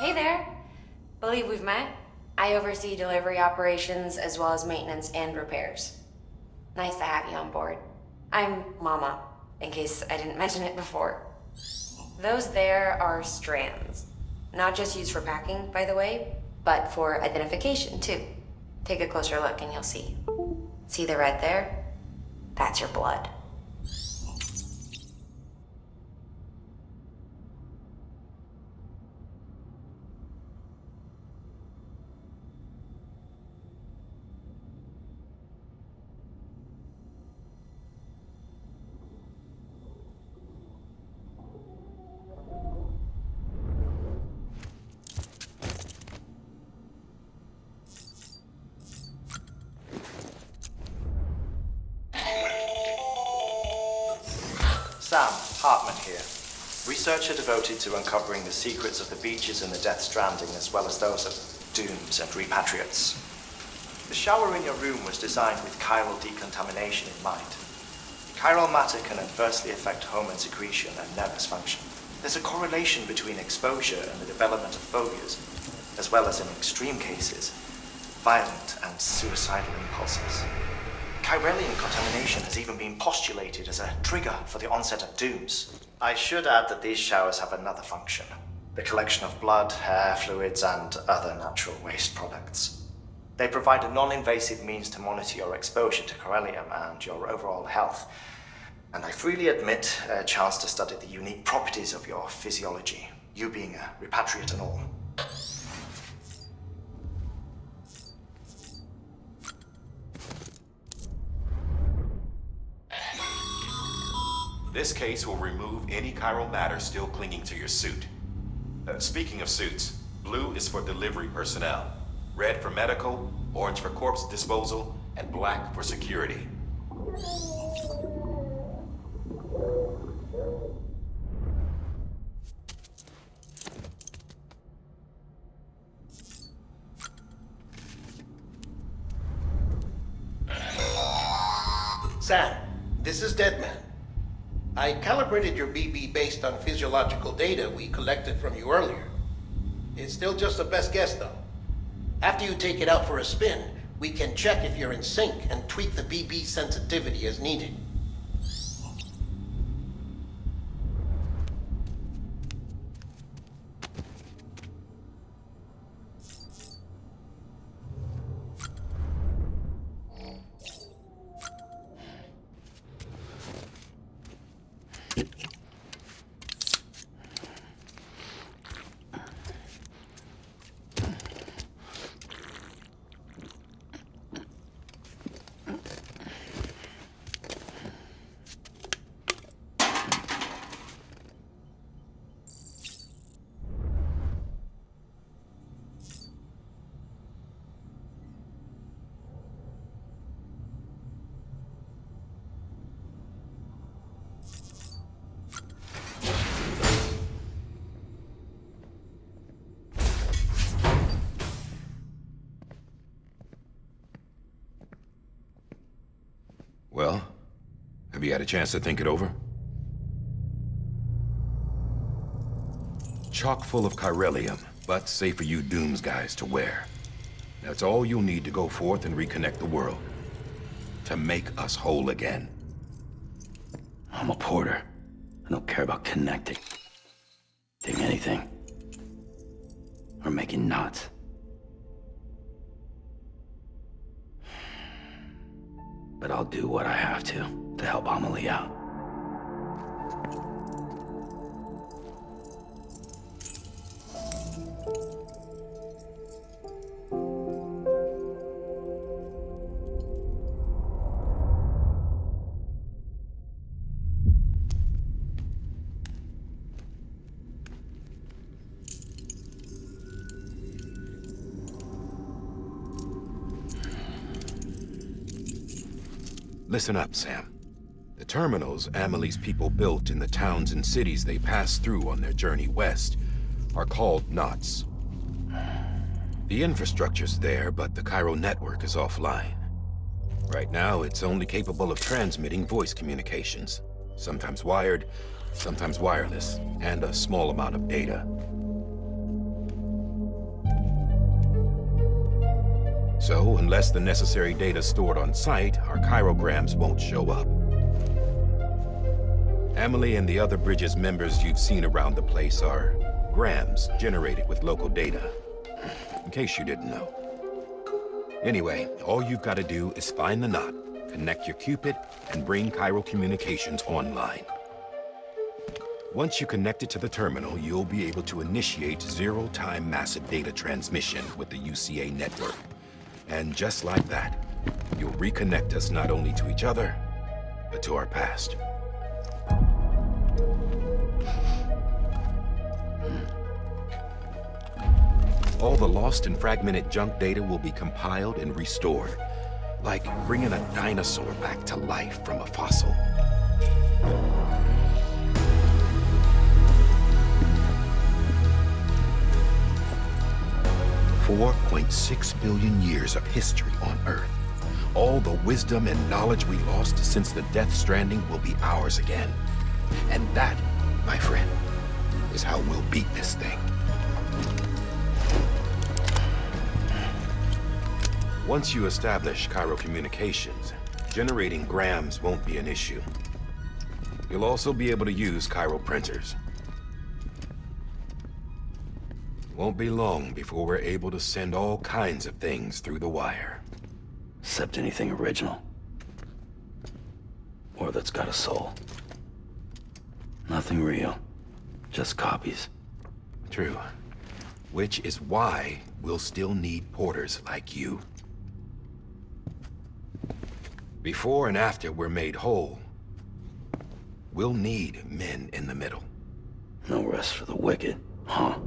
Hey there. Believe we've met? I oversee delivery operations as well as maintenance and repairs. Nice to have you on board. I'm Mama, in case I didn't mention it before. Those there are strands. Not just used for packing, by the way, but for identification too. Take a closer look and you'll see. See the red there? That's your blood. Sam Hartman here, researcher devoted to uncovering the secrets of the beaches in the Death Stranding as well as those of dooms and repatriates. The shower in your room was designed with chiral decontamination in mind. Chiral matter can adversely affect hormone secretion and nervous function. There's a correlation between exposure and the development of phobias, as well as in extreme cases, violent and suicidal impulses. Chiralian contamination has even been postulated as a trigger for the onset of dooms. I should add that these showers have another function: the collection of blood, hair, fluids, and other natural waste products. They provide a non-invasive means to monitor your exposure to chiralium and your overall health. And I freely admit a chance to study the unique properties of your physiology, you being a repatriate and all. This case will remove any chiral matter still clinging to your suit. Speaking of suits, blue is for delivery personnel, red for medical, orange for corpse disposal, and black for security. Sam, this is Deadman. I calibrated your BB based on physiological data we collected from you earlier. It's still just a best guess, though. After you take it out for a spin, we can check if you're in sync and tweak the BB sensitivity as needed. Well, have you had a chance to think it over? Chock full of chiralium, but safe for you Dooms guys to wear. That's all you'll need to go forth and reconnect the world. To make us whole again. I'm a porter. I don't care about connecting. Doing anything. Or making knots. But I'll do what I have to help Amelie out. Listen up, Sam. The terminals Amelie's people built in the towns and cities they passed through on their journey west are called knots. The infrastructure's there, but the chiral network is offline. Right now, it's only capable of transmitting voice communications, sometimes wired, sometimes wireless, and a small amount of data. So, unless the necessary data stored on site, our chirograms won't show up. Emily and the other Bridges members you've seen around the place are grams generated with local data. In case you didn't know. Anyway, all you've got to do is find the knot, connect your Cupid, and bring chiral communications online. Once you connect it to the terminal, you'll be able to initiate zero-time massive data transmission with the UCA network. And just like that, you'll reconnect us not only to each other, but to our past. All the lost and fragmented junk data will be compiled and restored, like bringing a dinosaur back to life from a fossil. 4.6 billion years of history on Earth. All the wisdom and knowledge we lost since the Death Stranding will be ours again. And that, my friend, is how we'll beat this thing. Once you establish chiral communications, generating grams won't be an issue. You'll also be able to use chiral printers. Won't be long before we're able to send all kinds of things through the wire. Except anything original. Or that's got a soul. Nothing real. Just copies. True. Which is why we'll still need porters like you. Before and after we're made whole, we'll need men in the middle. No rest for the wicked, huh?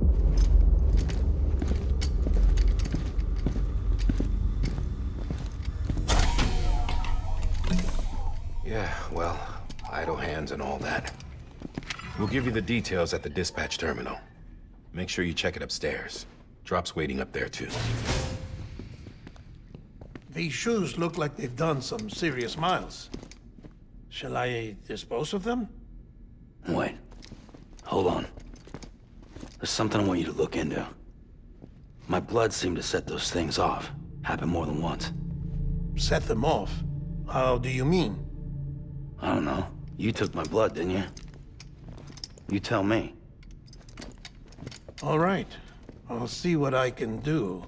Yeah, well, idle hands and all that. We'll give you the details at the dispatch terminal. Make sure you check it upstairs. Drop's waiting up there, too. These shoes look like they've done some serious miles. Shall I dispose of them? Wait. Hold on. There's something I want you to look into. My blood seemed to set those things off. Happened more than once. Set them off? How do you mean? I don't know. You took my blood, didn't you? You tell me. All right. I'll see what I can do.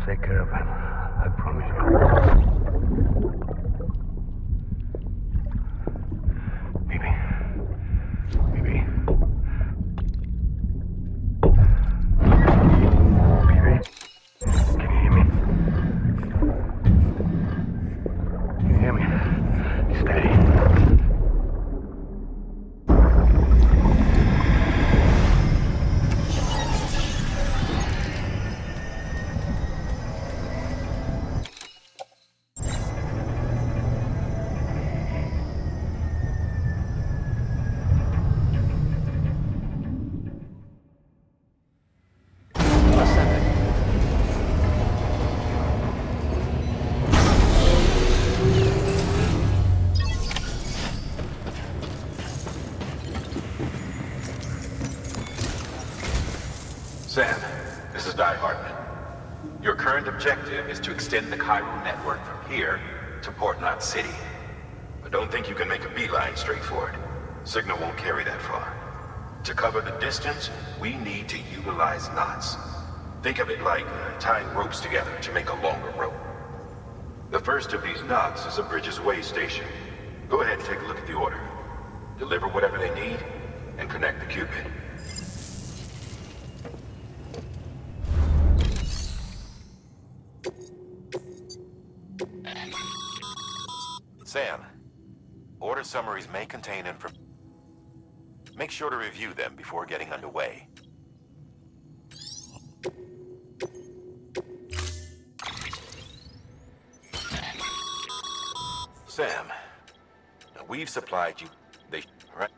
Take care of him. I promise you. Maybe. Maybe. Can you hear me? Can you hear me? Steady. Sam, this is Di Hartman. Your current objective is to extend the chiral network from here to Port Knot City. But don't think you can make a beeline straight for it. Signal won't carry that far. To cover the distance, we need to utilize knots. Think of it like tying ropes together to make a longer rope. The first of these knots is a Bridges Way station. Go ahead and take a look at the order. Deliver whatever they need, and connect the Cupid. summaries may contain information. Make sure to review them before getting underway. Sam, we've supplied you. Right?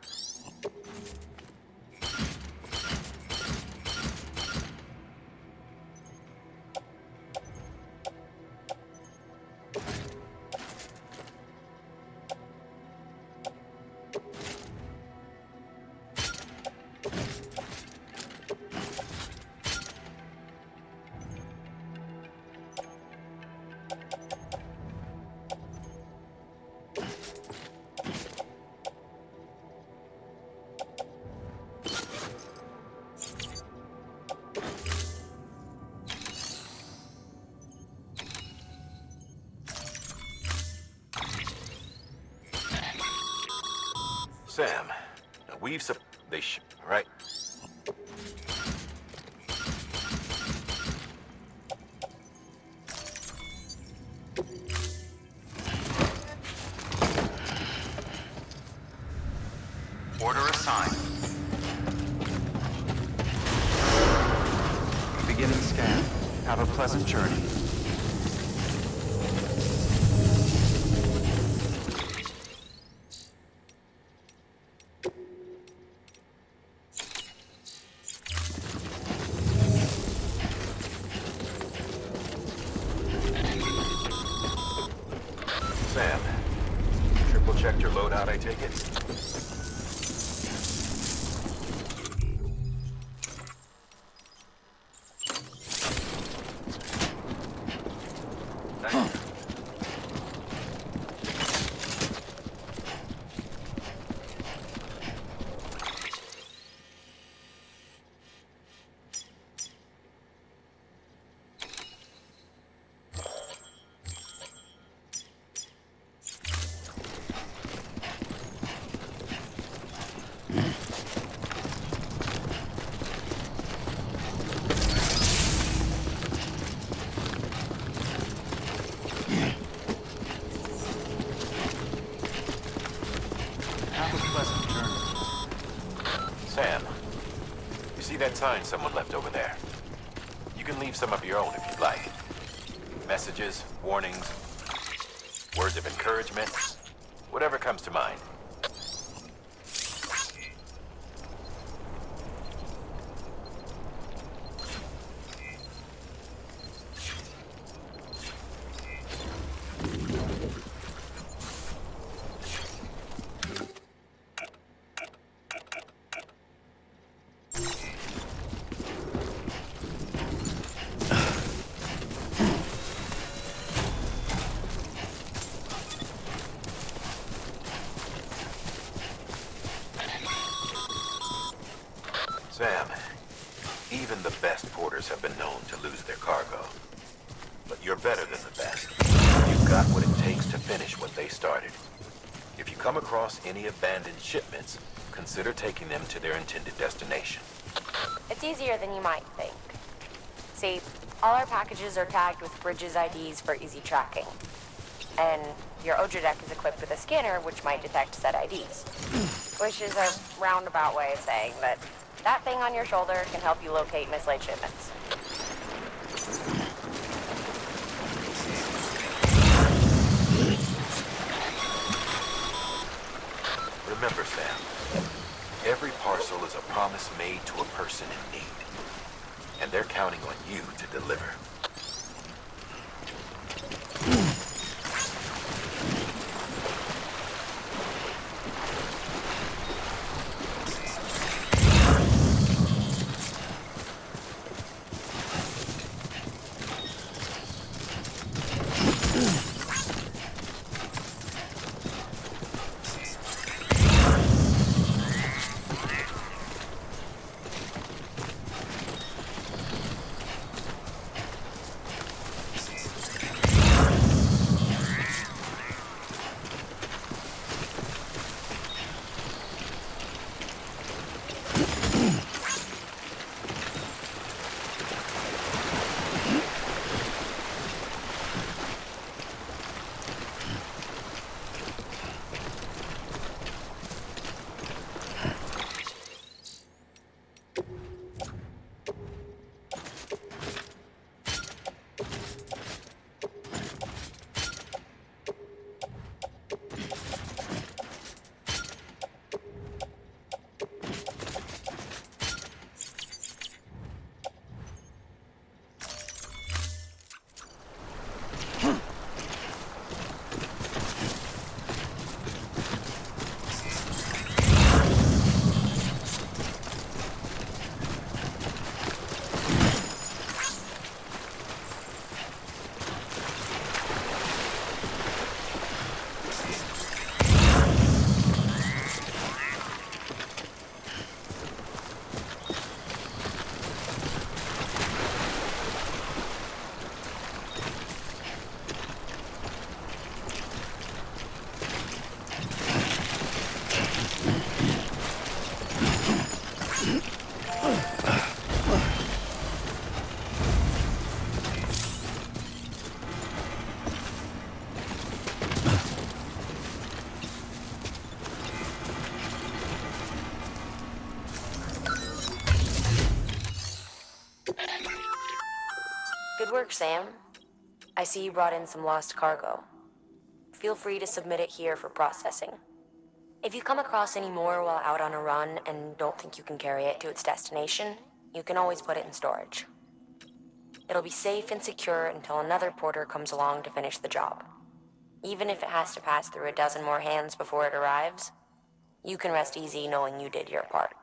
Sam, we've right? Order assigned. Beginning scan. Have a pleasant journey. Sam, triple checked your loadout, I take it? Have a pleasant journey. Sam, you see that sign someone left over there? You can leave some of your own if you'd like. Messages, warnings, words of encouragement, whatever comes to mind. Sam, even the best porters have been known to lose their cargo. But you're better than the best. You've got what it takes to finish what they started. If you come across any abandoned shipments, consider taking them to their intended destination. It's easier than you might think. See, all our packages are tagged with Bridges IDs for easy tracking. And your Odra deck is equipped with a scanner which might detect said IDs. Which is a roundabout way of saying that that thing on your shoulder can help you locate mislaid shipments. Remember, Sam, every parcel is a promise made to a person in need. And they're counting on you to deliver. Good work, Sam. I see you brought in some lost cargo. Feel free to submit it here for processing. If you come across any more while out on a run and don't think you can carry it to its destination, you can always put it in storage. It'll be safe and secure until another porter comes along to finish the job. Even if it has to pass through a dozen more hands before it arrives, you can rest easy knowing you did your part.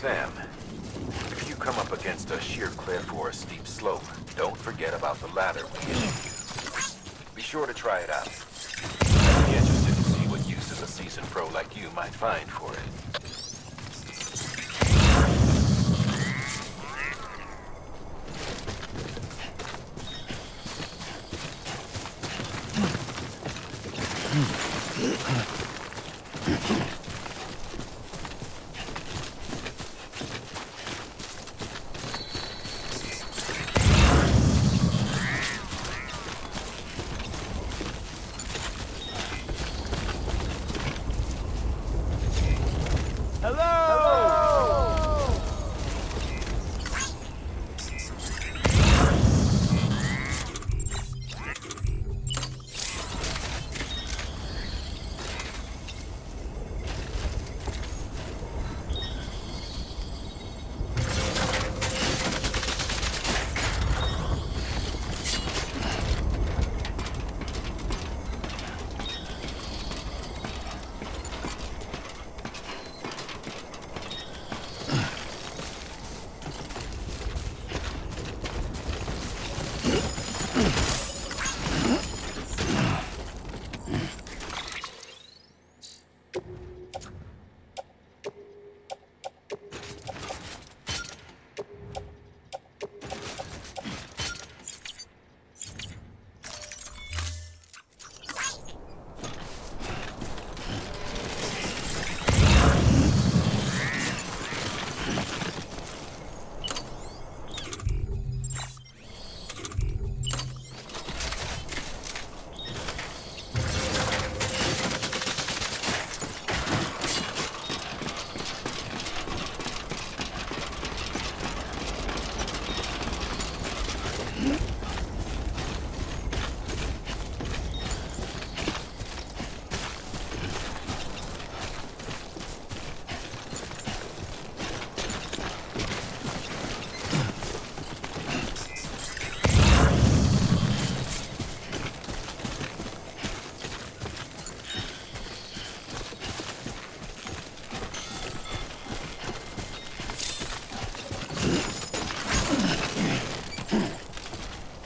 Sam, if you come up against a sheer cliff or a steep slope, don't forget about the ladder we issued you. Be sure to try it out. I'd be interested to see what uses a seasoned pro like you might find for it.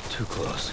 Too close.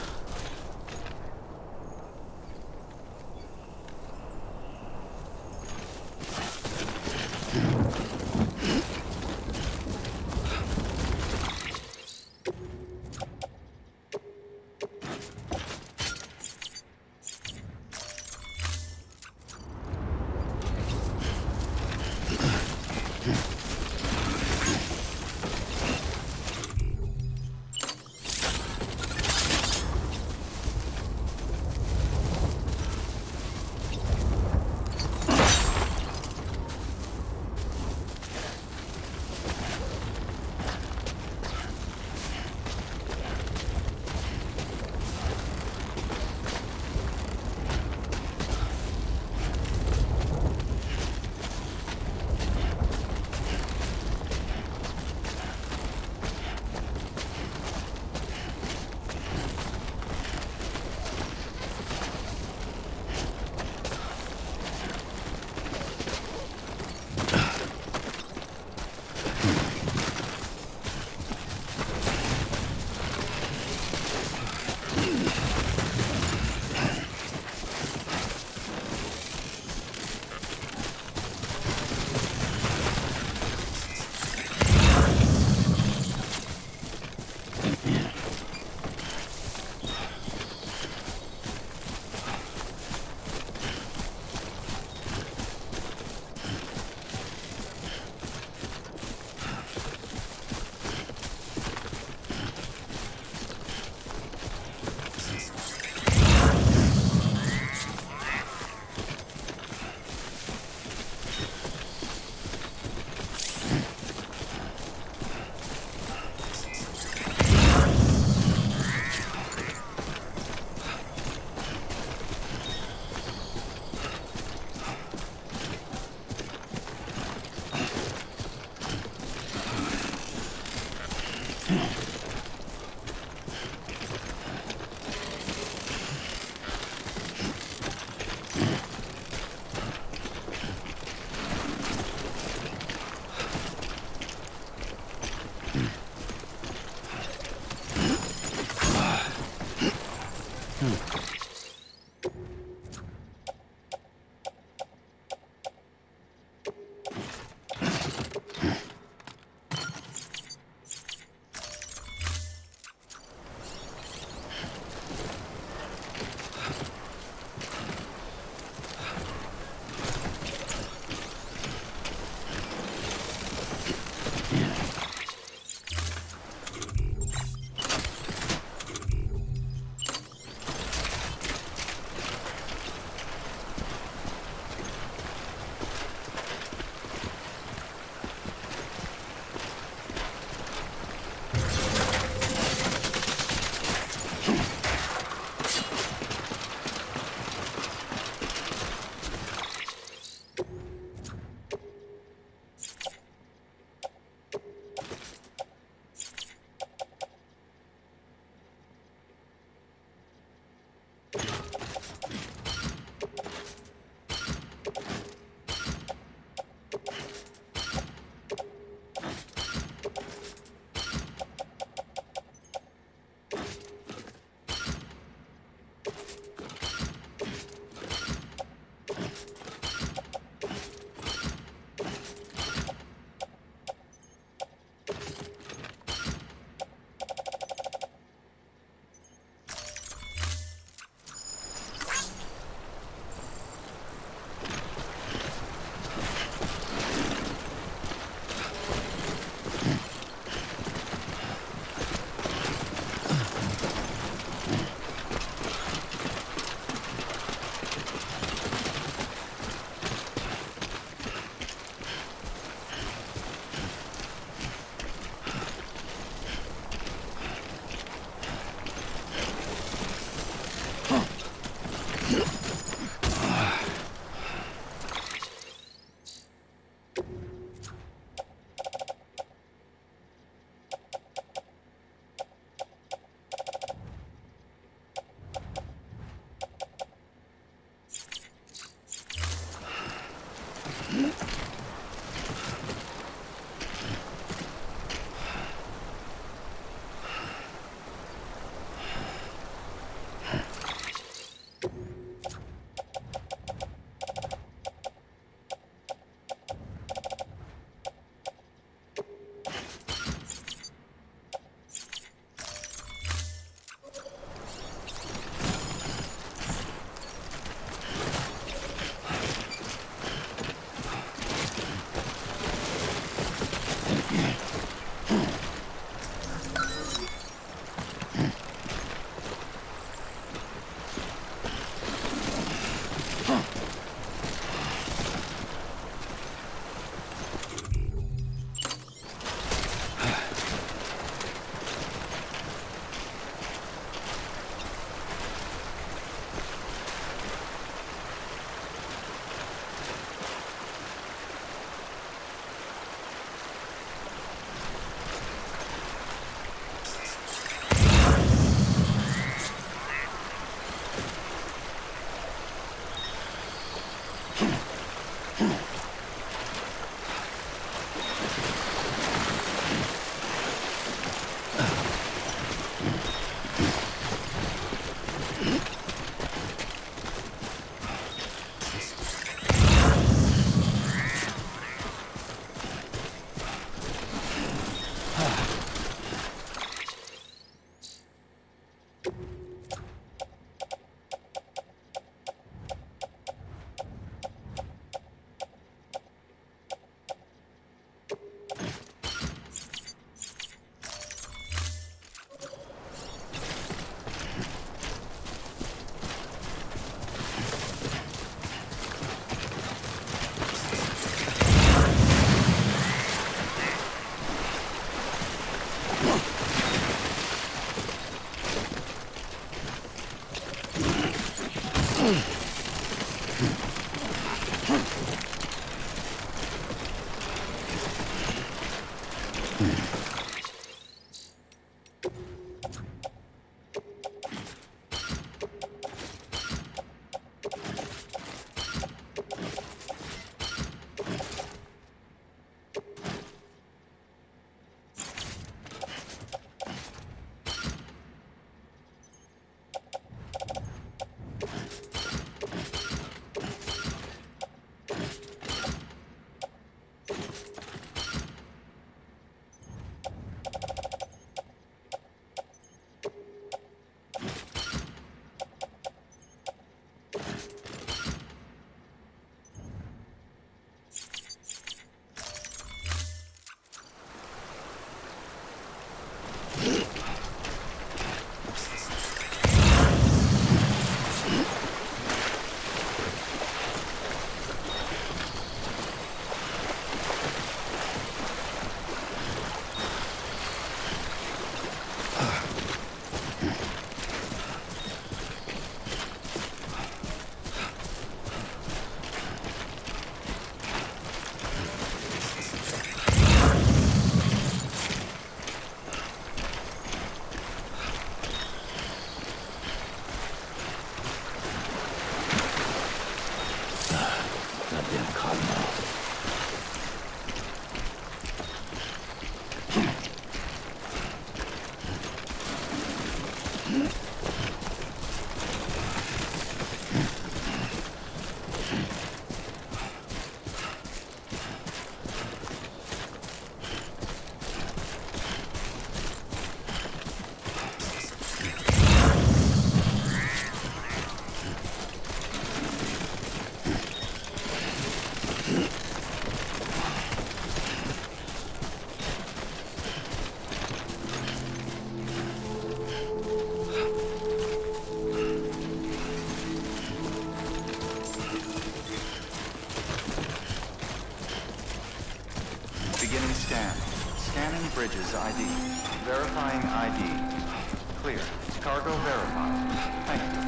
ID. Verifying ID. Clear. Cargo verified. Thank you.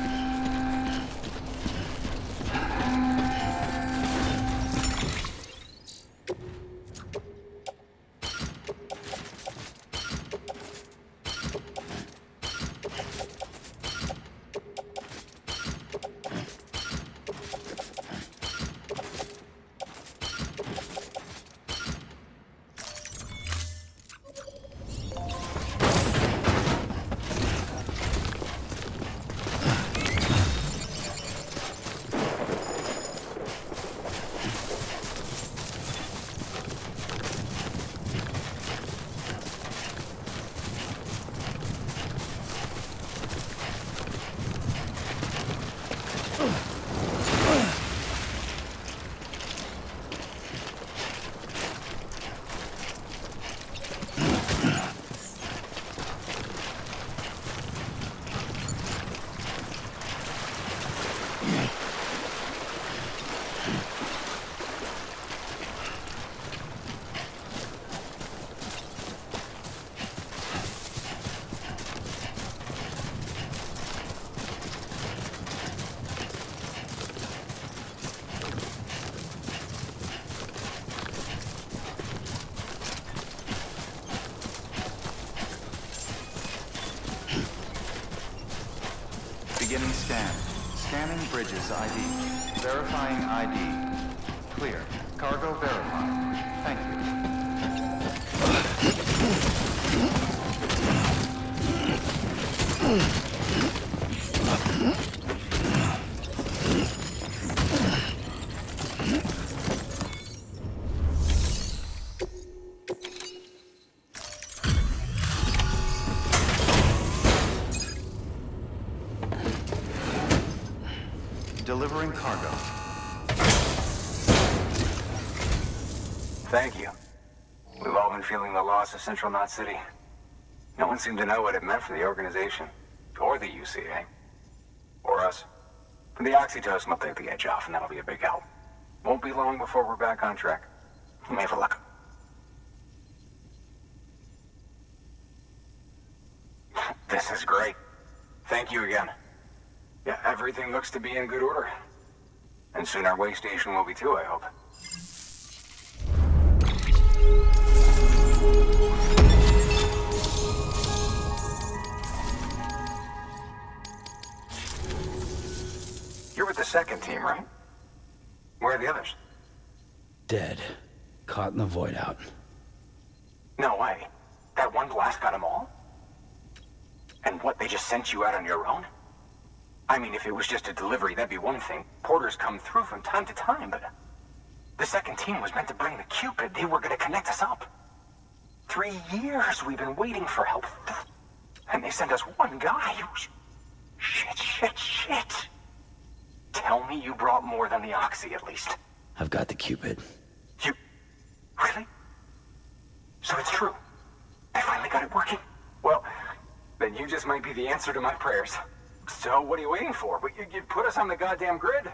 Beginning scan. Scanning bridges ID. Verifying ID. Clear. Cargo verified. Thank you. Delivering cargo. Thank you. We've all been feeling the loss of Central Knot City. No one seemed to know what it meant for the organization, or the UCA, or us. For the oxytocin will take the edge off, and that'll be a big help. Won't be long before we're back on track. You may have a look. This is great. Thank you again. Yeah, everything looks to be in good order. And soon our way station will be too, I hope. You're with the second team, right? Where are the others? Dead. Caught in the void out. No way. That one blast got them all? And what, they just sent you out on your own? I mean, if it was just a delivery, that'd be one thing. Porters come through from time to time, but... The second team was meant to bring the Cupid. They were gonna connect us up. 3 years we've been waiting for help. And they sent us one guy who's... Shit. Tell me you brought more than the Oxy, at least. I've got the Cupid. You... Really? So it's true. I finally got it working. Well, then you just might be the answer to my prayers. So what are you waiting for? You put us on the goddamn grid.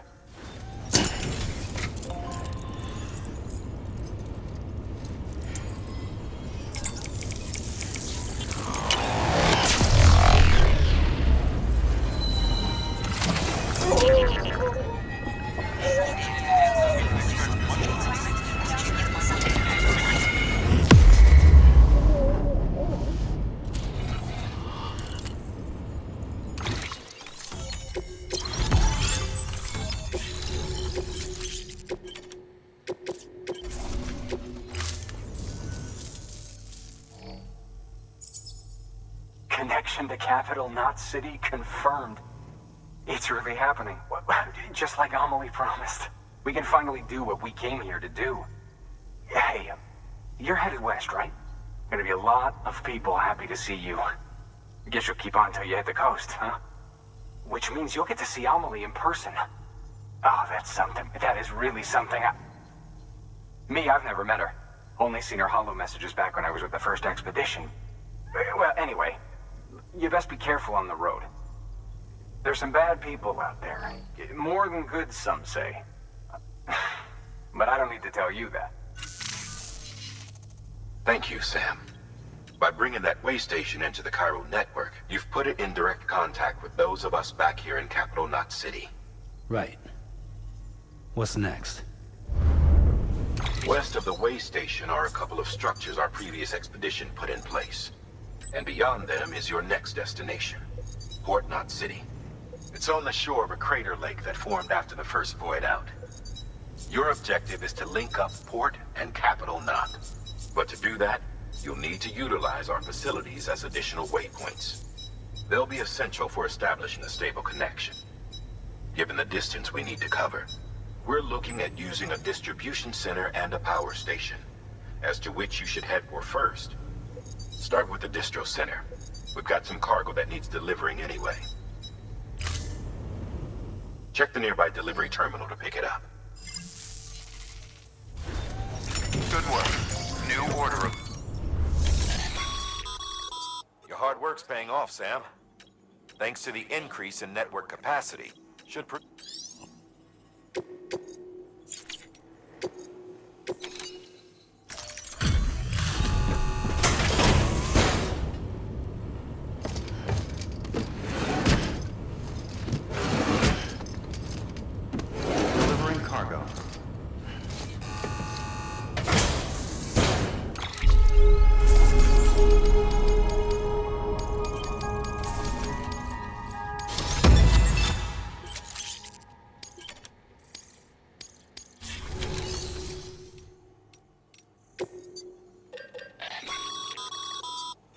Connection to Capital Knot City confirmed. It's really happening. Just like Amelie promised. We can finally do what we came here to do. Hey, you're headed west, right? Gonna be a lot of people happy to see you. Guess you'll keep on till you hit the coast, huh? Which means you'll get to see Amelie in person. Oh, that's something. That is really something. Me, I've never met her. Only seen her holo messages back when I was with the first expedition. Well, anyway, you best be careful on the road. There's some bad people out there. More than good, some say. But I don't need to tell you that. Thank you, Sam. By bringing that way station into the Cairo network, you've put it in direct contact with those of us back here in Capital Knot City. Right. What's next? West of the way station are a couple of structures our previous expedition put in place. And beyond them is your next destination, Port Knot City. It's on the shore of a crater lake that formed after the first void out. Your objective is to link up Port and Capital Knot. But to do that, you'll need to utilize our facilities as additional waypoints. They'll be essential for establishing a stable connection. Given the distance we need to cover, we're looking at using a distribution center and a power station, as to which you should head for first. Start with the distro center. We've got some cargo that needs delivering anyway. Check the nearby delivery terminal to pick it up. Good work. New order of... Your hard work's paying off, Sam. Thanks to the increase in network capacity, should delivering cargo.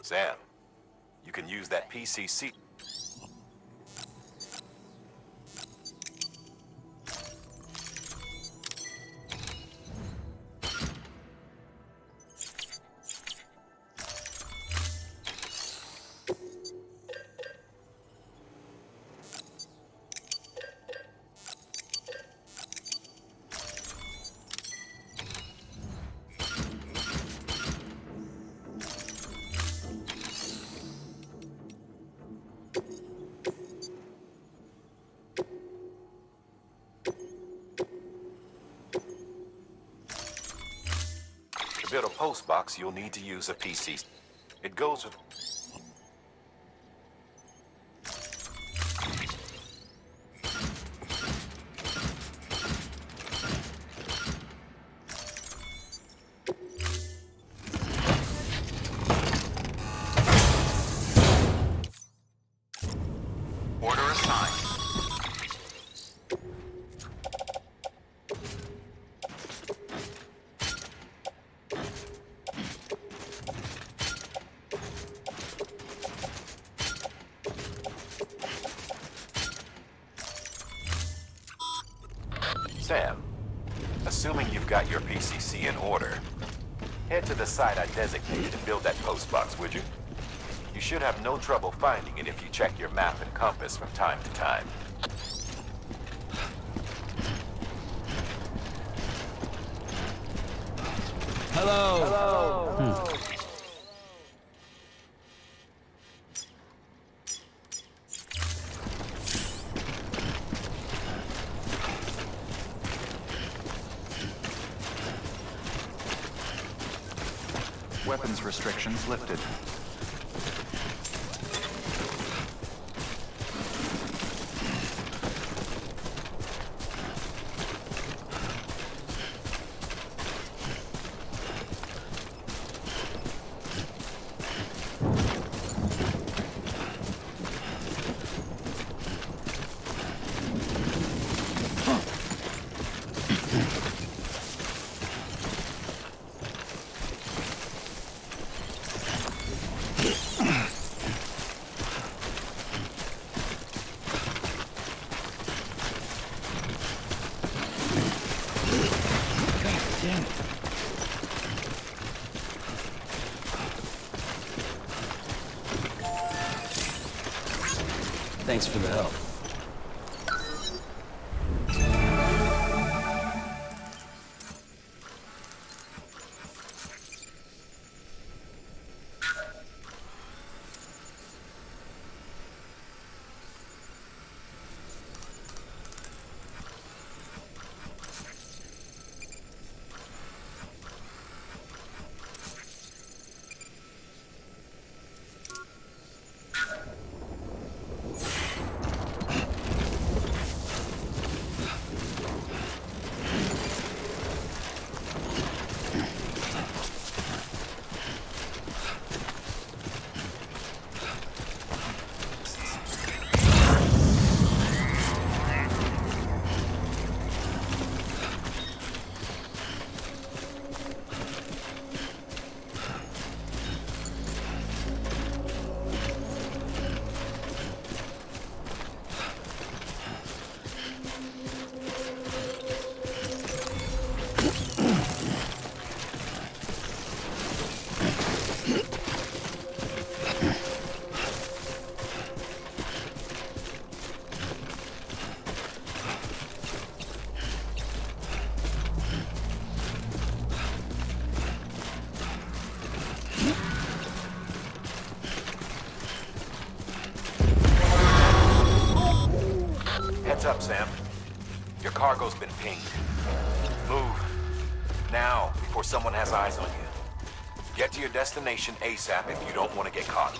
Sam, you can use that PCC. To build a post box, you'll need to use a PC. It goes with... Order assigned. Sam, assuming you've got your PCC in order, head to the site I designated to build that post box, would you? You should have no trouble finding it if you check your map and compass from time to time. Hello. Weapons restrictions lifted. Thanks for the help. Sam. Your cargo's been pinged. Move. Now, before someone has eyes on you. Get to your destination ASAP if you don't want to get caught.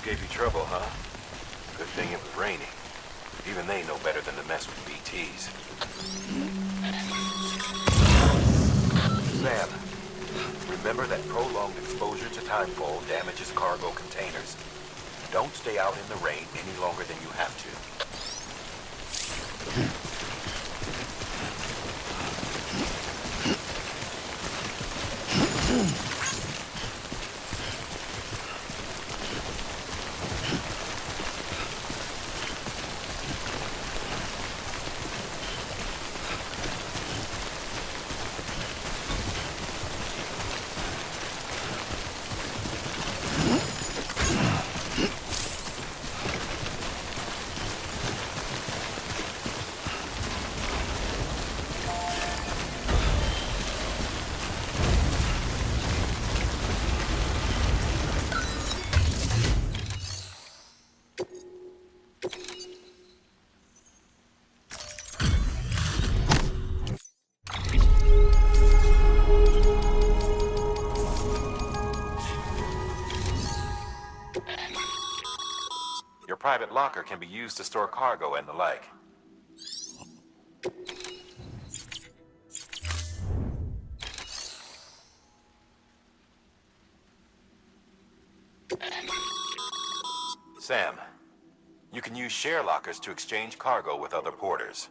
Gave you trouble, huh? Good thing it was raining. Even they know better than to mess with BTs. Sam, remember that prolonged exposure to timefall damages cargo containers. Don't stay out in the rain any longer than you have to. Your private locker can be used to store cargo and the like. Sam, you can use share lockers to exchange cargo with other porters.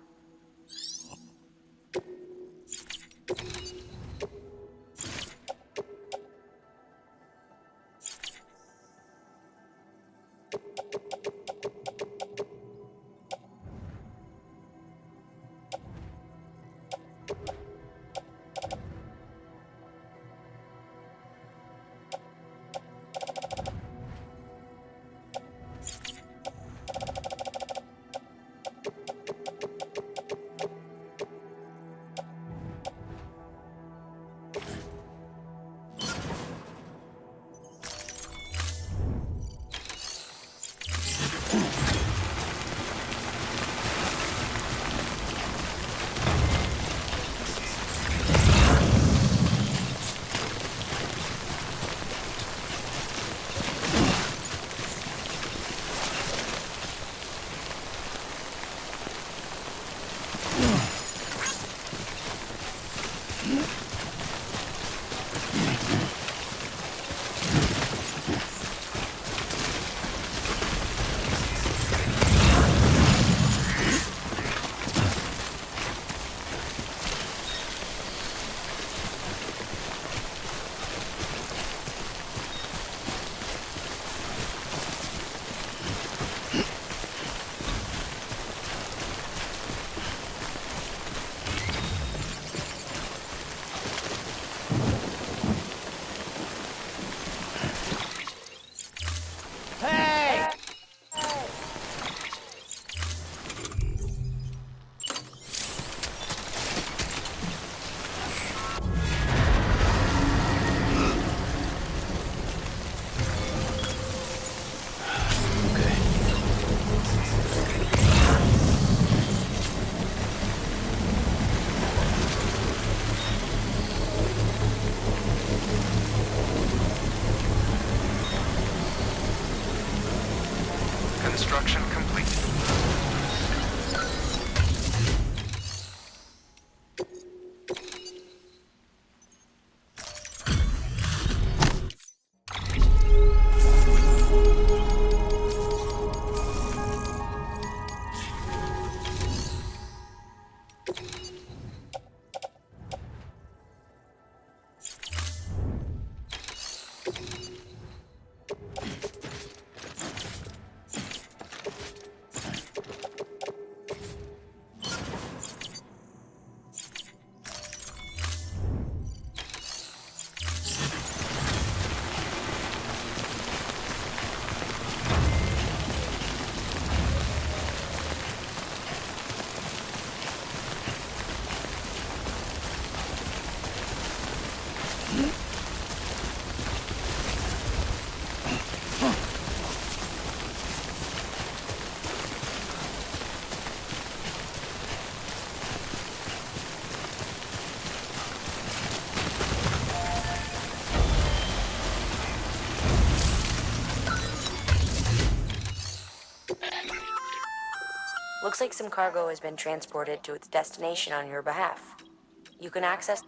Looks like some cargo has been transported to its destination on your behalf. You can access...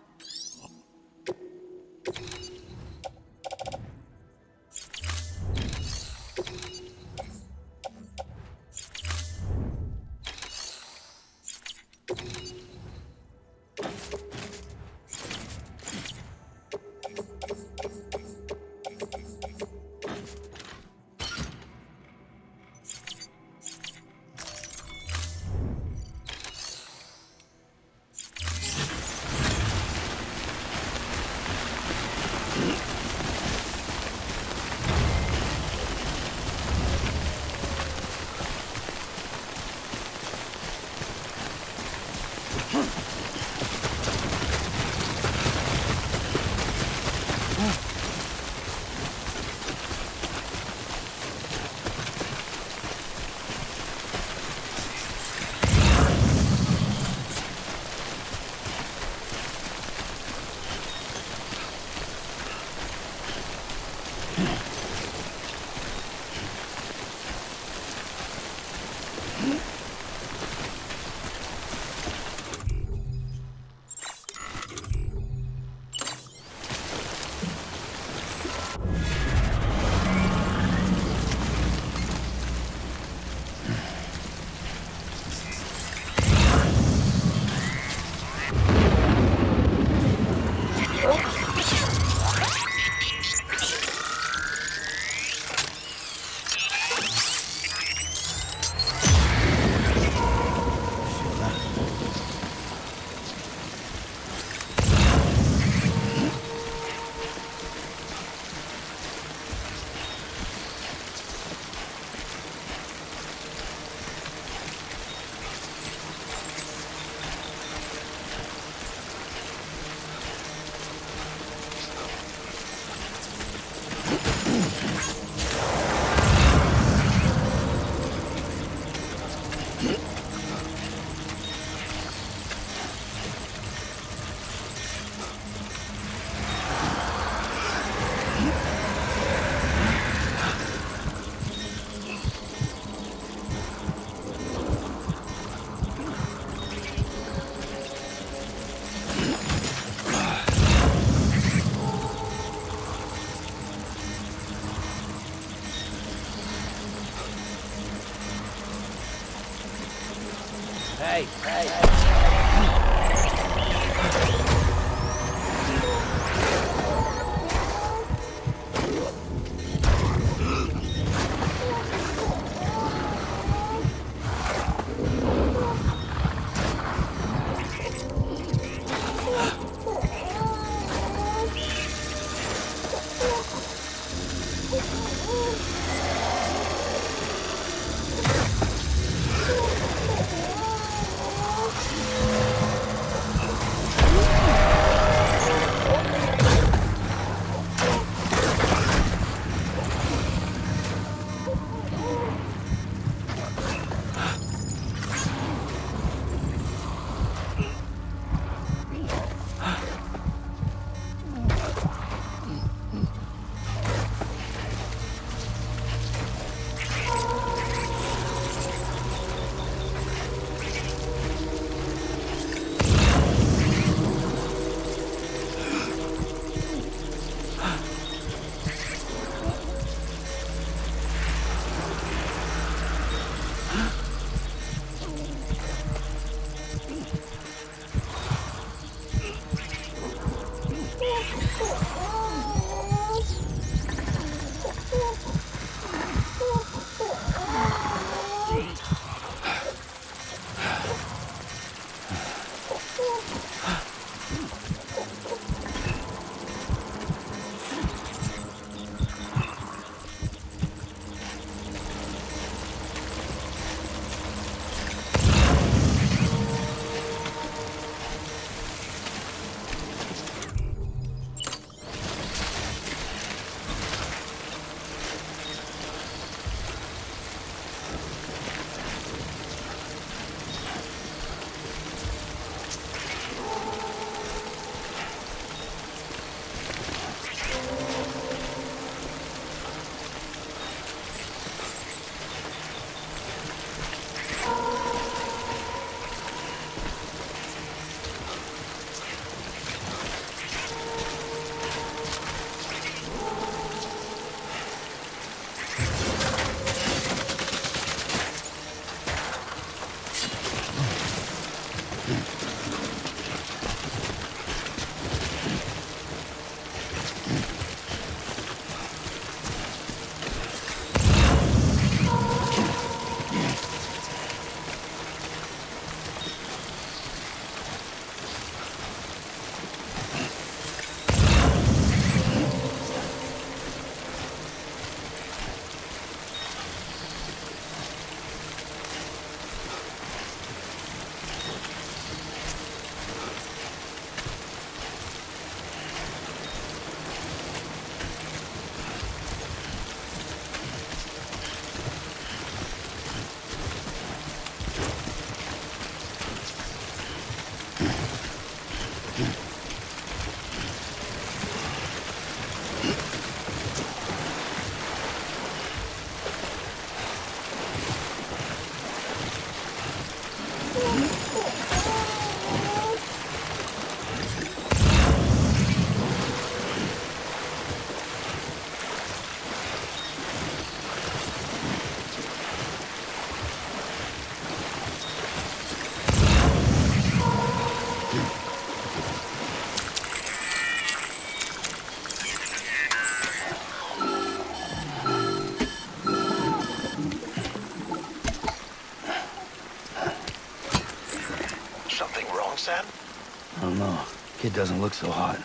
Kid doesn't look so hot.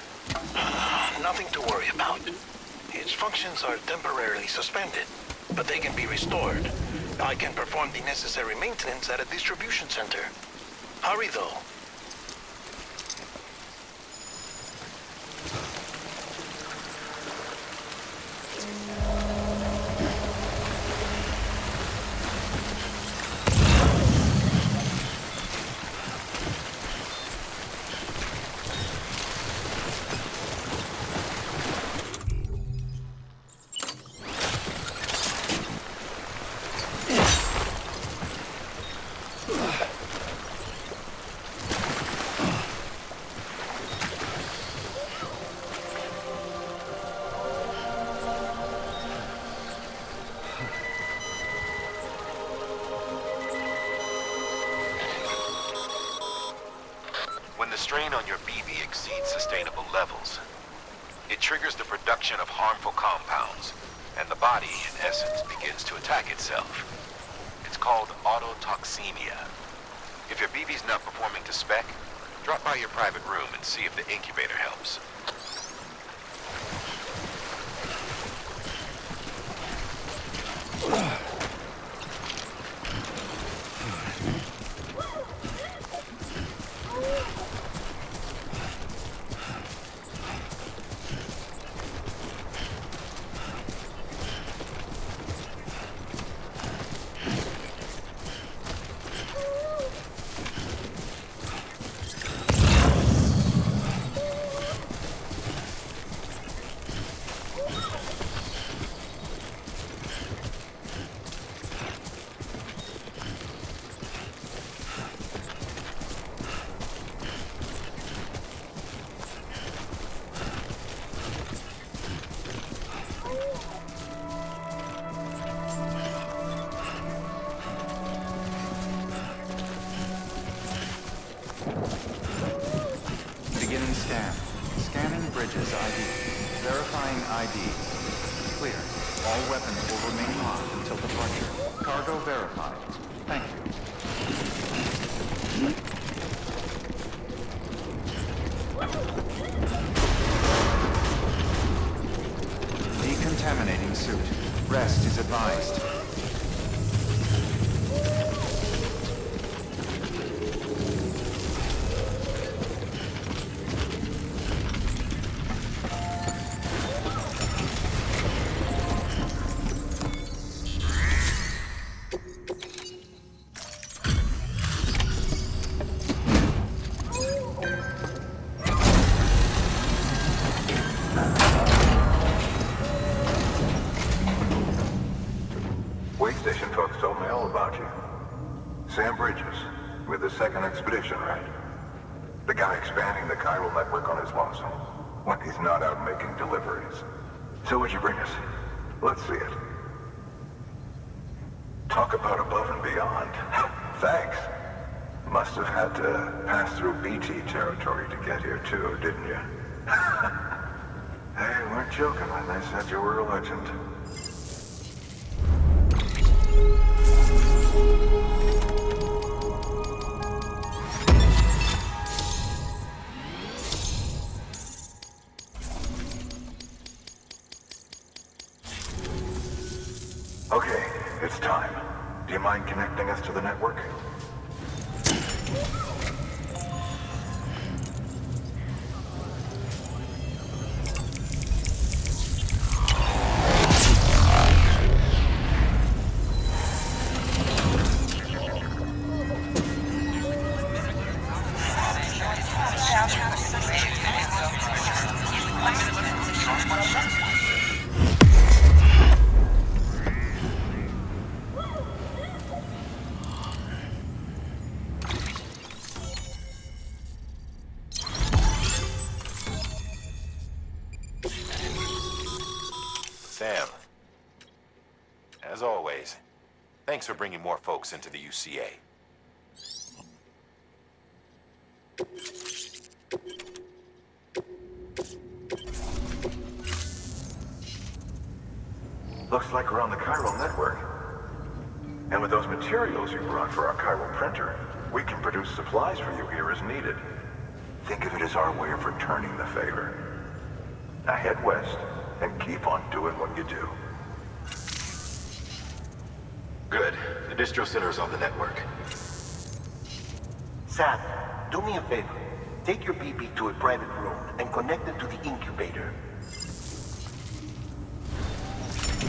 Nothing to worry about. Its functions are temporarily suspended, but they can be restored. I can perform the necessary maintenance at a distribution center. Hurry, though. When the strain on your BB exceeds sustainable levels, it triggers the production of harmful compounds, and the body, in essence, begins to attack itself. It's called autotoxemia. If your BB's not performing to spec, drop by your private room and see if the incubator helps. Beginning scan. Scanning bridges ID. Verifying ID. Clear. All weapons will remain locked until departure. Cargo verified. Thank you. Decontaminating suit. Rest is advised. Station folks told me all about you. Sam Bridges, with the second expedition, right? The guy expanding the chiral network on his lonesome, when he's not out making deliveries. So what'd you bring us? Let's see it. Talk about above and beyond. Thanks. Must have had to pass through BT territory to get here too, didn't you? They weren't joking when they said you were a legend. Okay, it's time. Do you mind connecting us to the network? Sam, as always, thanks for bringing more folks into the UCA. Looks like we're on the chiral network. And with those materials you brought for our chiral printer, we can produce supplies for you here as needed. Think of it as our way of returning the favor. Now head west and keep on doing what you do. Good. The distro center's on the network. Sam, do me a favor. Take your BB to a private room and connect it to the incubator.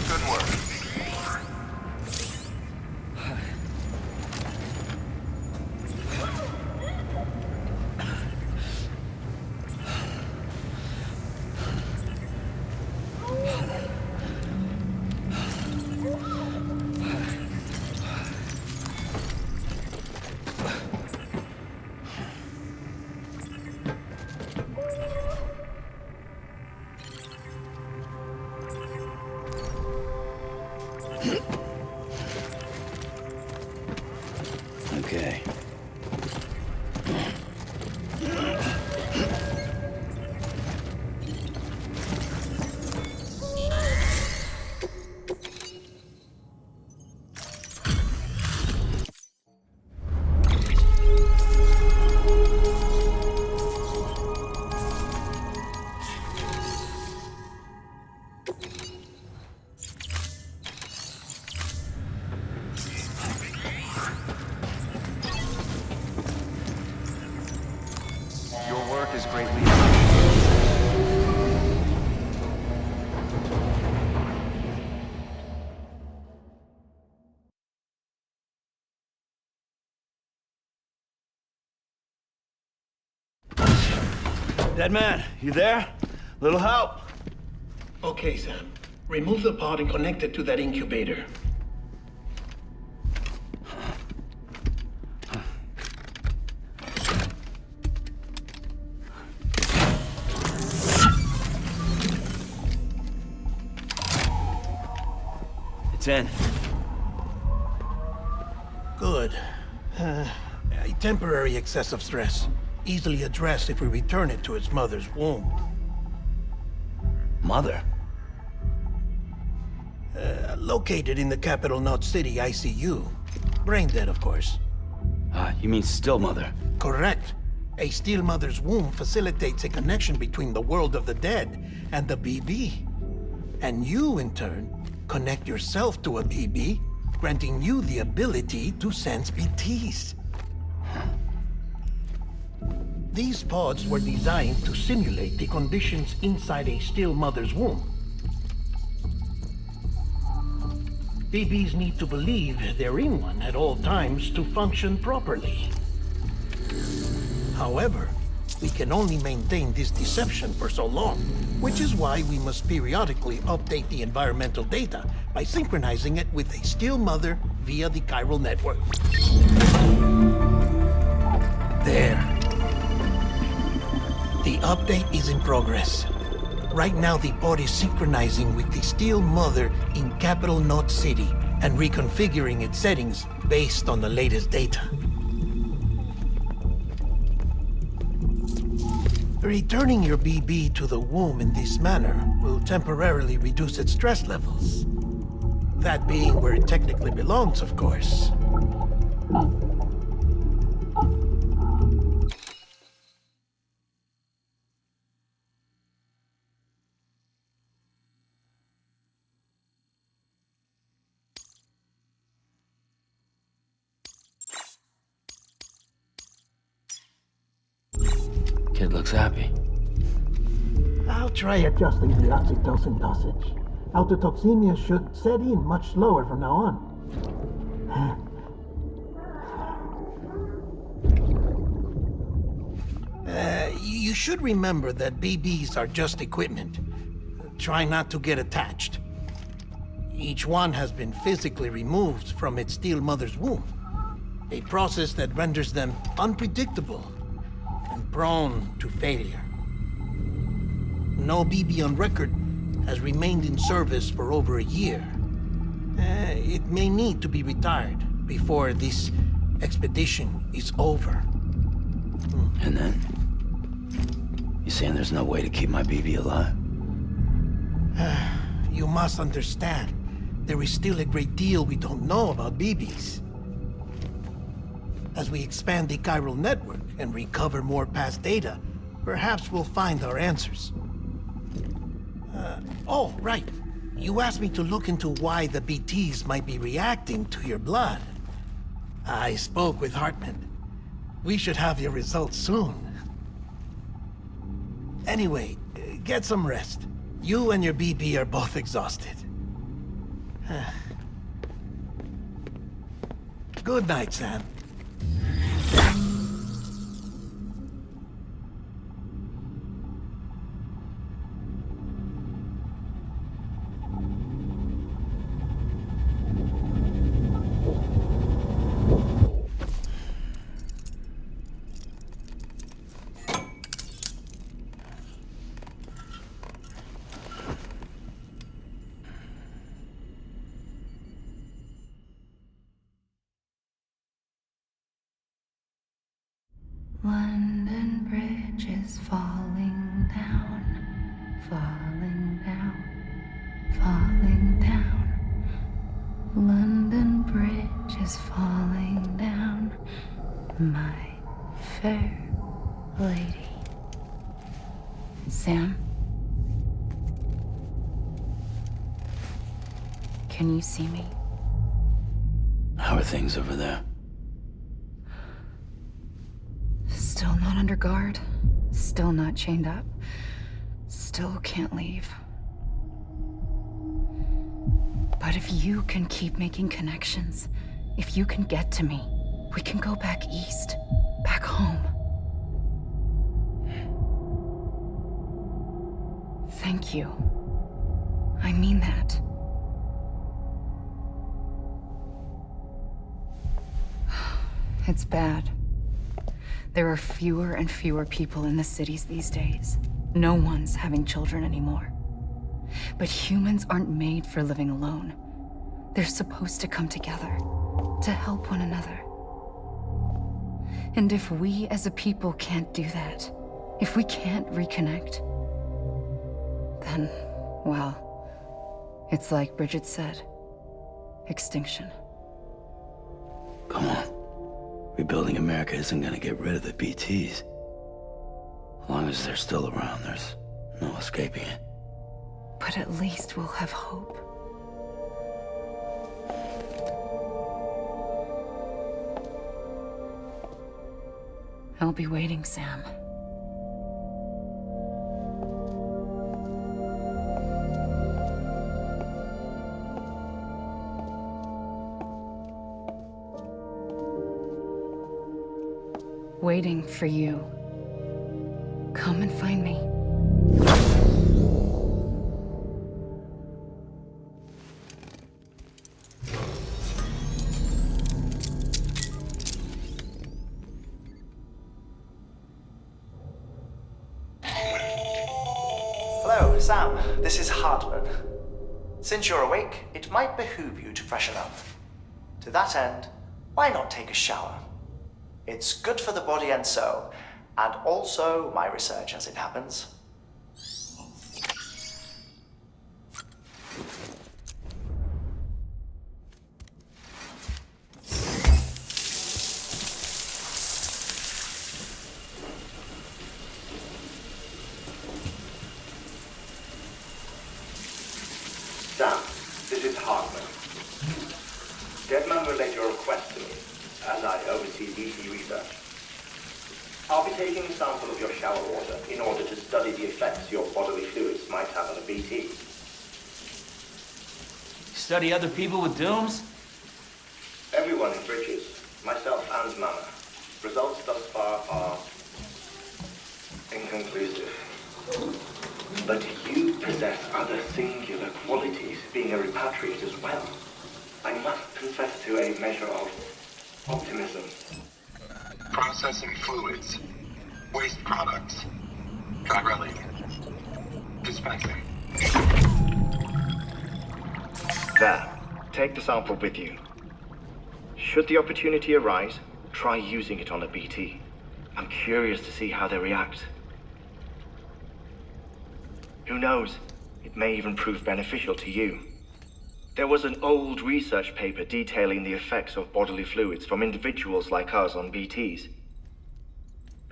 Good work. Okay. Your work is greatly appreciated. Dead man, you there? Little help? Okay, Sam. Remove the pod and connect it to that incubator. It's in. Good. A temporary excess of stress. Easily addressed if we return it to its mother's womb. Mother? Located in the capital Knot City ICU. Brain dead, of course. You mean still mother? Correct. A still mother's womb facilitates a connection between the world of the dead and the BB. And you, in turn, connect yourself to a BB, granting you the ability to sense BTs. These pods were designed to simulate the conditions inside a still mother's womb. BBs need to believe they're in one at all times to function properly. However, we can only maintain this deception for so long, which is why we must periodically update the environmental data by synchronizing it with a still mother via the chiral network. There. The update is in progress. Right now, the pod is synchronizing with the still mother in capital Knot City and reconfiguring its settings based on the latest data. Returning your BB to the womb in this manner will temporarily reduce its stress levels. That being where it technically belongs, of course. Kid looks happy. I'll try adjusting the oxytocin dosage. Autotoxemia should set in much slower from now on. You should remember that BBs are just equipment. Try not to get attached. Each one has been physically removed from its still mother's womb. A process that renders them unpredictable and prone to failure. No BB on record has remained in service for over a year. It may need to be retired before this expedition is over. And then? You saying there's no way to keep my BB alive? You must understand, there is still a great deal we don't know about BBs. As we expand the chiral network and recover more past data, perhaps we'll find our answers. Oh, right. You asked me to look into why the BTs might be reacting to your blood. I spoke with Hartman. We should have your results soon. Anyway, get some rest. You and your BB are both exhausted. Good night, Sam. London Bridge is falling down, falling down, falling down. London Bridge is falling down, my fair lady. Sam? Can you see me? How are things over there? Still not under guard. Still not chained up. Still can't leave. But if you can keep making connections, if you can get to me, we can go back east, back home. Thank you. I mean that. It's bad. There are fewer and fewer people in the cities these days. No one's having children anymore. But humans aren't made for living alone. They're supposed to come together, to help one another. And if we as a people can't do that, if we can't reconnect, then, well, it's like Bridget said, extinction. Come on. Rebuilding America isn't gonna get rid of the BTs. As long as they're still around, there's no escaping it. But at least we'll have hope. I'll be waiting, Sam. Waiting for you. Come and find me. Hello, Sam. This is Hartman. Since you're awake, it might behoove you to freshen up. To that end, why not take a shower? It's good for the body and soul, and also my research as it happens. Sam, this is Hartman. Deadman relayed your request to me, as I oversee BT research. I'll be taking a sample of your shower water in order to study the effects your bodily fluids might have on a BT. Study other people with dooms? Everyone in Bridges, myself and Mama. Results thus far are inconclusive. But you possess other singular qualities, being a repatriate as well. I must confess to a measure of optimism. Processing fluids. Waste products. Dryreling. Dispensing. There. Take the sample with you. Should the opportunity arise, try using it on a BT. I'm curious to see how they react. Who knows? It may even prove beneficial to you. There was an old research paper detailing the effects of bodily fluids from individuals like us on BTs.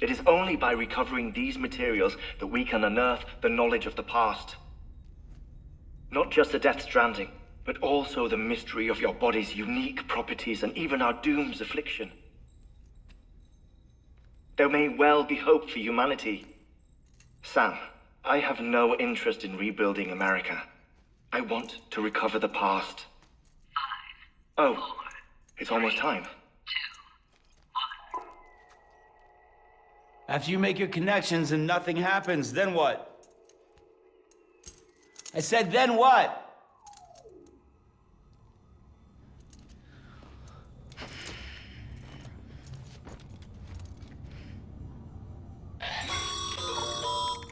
It is only by recovering these materials that we can unearth the knowledge of the past. Not just the Death Stranding, but also the mystery of your body's unique properties and even our doom's affliction. There may well be hope for humanity. Sam, I have no interest in rebuilding America. I want to recover the past. 5, 4, it's almost time. 2, 1. After you make your connections and nothing happens, then what? I said, then what?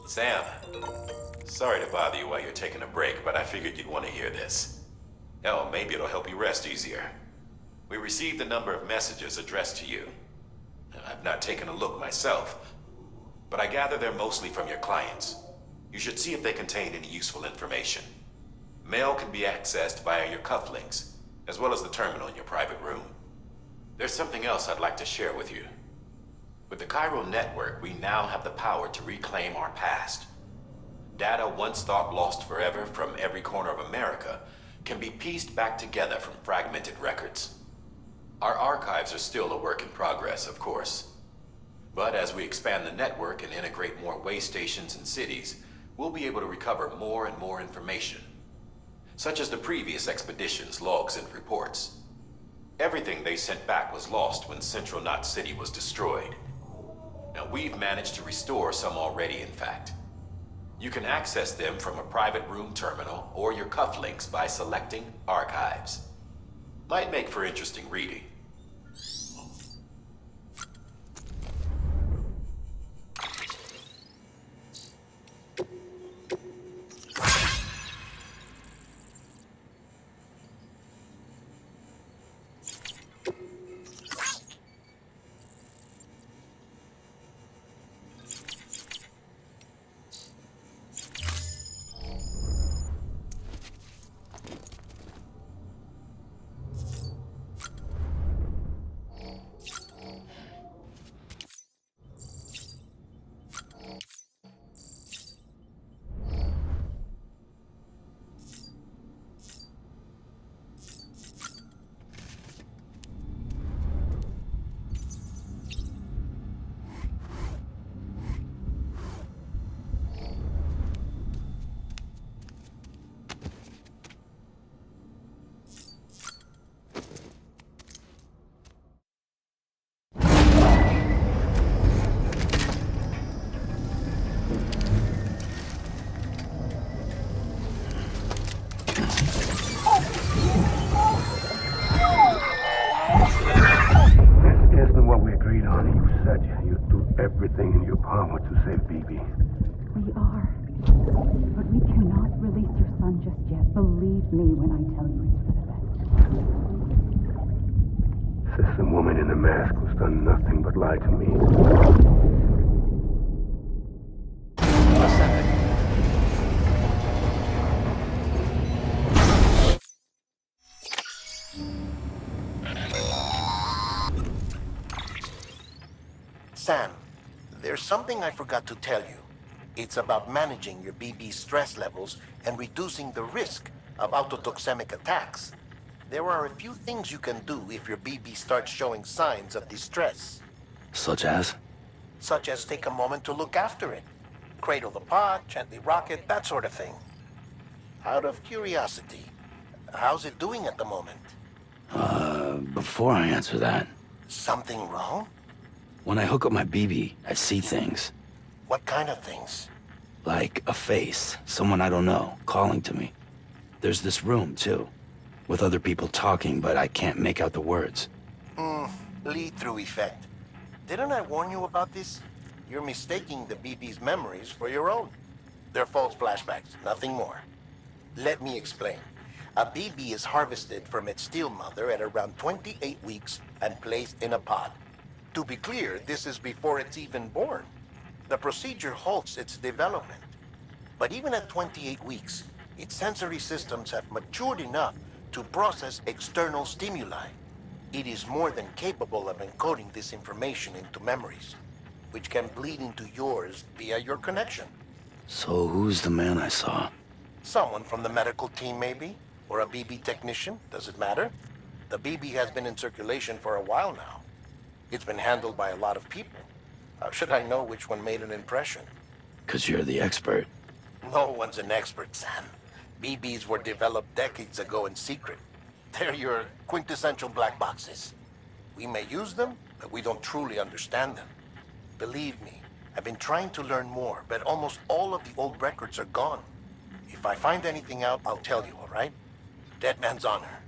Sam, sorry to bother you while you're taking a break, but I figured you'd want to hear this. Hell, maybe it'll help you rest easier. We received a number of messages addressed to you. I've not taken a look myself, but I gather they're mostly from your clients. You should see if they contain any useful information. Mail can be accessed via your cufflinks, as well as the terminal in your private room. There's something else I'd like to share with you. With the Chiral network, we now have the power to reclaim our past. Data once thought lost forever from every corner of America can be pieced back together from fragmented records. Our archives are still a work in progress, of course. But as we expand the network and integrate more way stations and cities, we'll be able to recover more and more information, such as the previous expedition's logs and reports. Everything they sent back was lost when Central Knot City was destroyed. Now, we've managed to restore some already, in fact. You can access them from a private room terminal or your cufflinks by selecting Archives. Might make for interesting reading. Everything in your power to save BB. We are. But we cannot release your son just yet. Believe me when I tell you it's for the best. Says some woman in a mask who's done nothing but lie to me. Sam, there's something I forgot to tell you. It's about managing your BB stress levels and reducing the risk of autotoxemic attacks. There are a few things you can do if your BB starts showing signs of distress. Such as? Such as take a moment to look after it. Cradle the pod, gently rock it, that sort of thing. Out of curiosity, how's it doing at the moment? Before I answer that... Something wrong? When I hook up my BB, I see things. What kind of things? Like a face, someone I don't know, calling to me. There's this room, too, with other people talking, but I can't make out the words. Lead-through effect. Didn't I warn you about this? You're mistaking the BB's memories for your own. They're false flashbacks, nothing more. Let me explain. A BB is harvested from its steel mother at around 28 weeks and placed in a pod. To be clear, this is before it's even born. The procedure halts its development. But even at 28 weeks, its sensory systems have matured enough to process external stimuli. It is more than capable of encoding this information into memories. which can bleed into yours via your connection. So who's the man I saw? Someone from the medical team, maybe? Or a BB technician? Does it matter? The BB has been in circulation for a while now. It's been handled by a lot of people. How should I know which one made an impression? 'Cause you're the expert. No one's an expert, Sam. BBs were developed decades ago in secret. They're your quintessential black boxes. We may use them, but we don't truly understand them. Believe me, I've been trying to learn more, but almost all of the old records are gone. If I find anything out, I'll tell you, all right? Dead man's honor.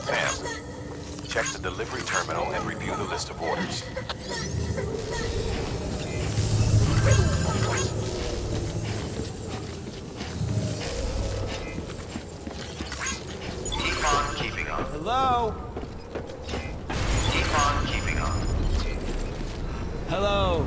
Sam, check the delivery terminal and review the list of orders. Keep on keeping on. Hello? Keep on keeping on. Hello?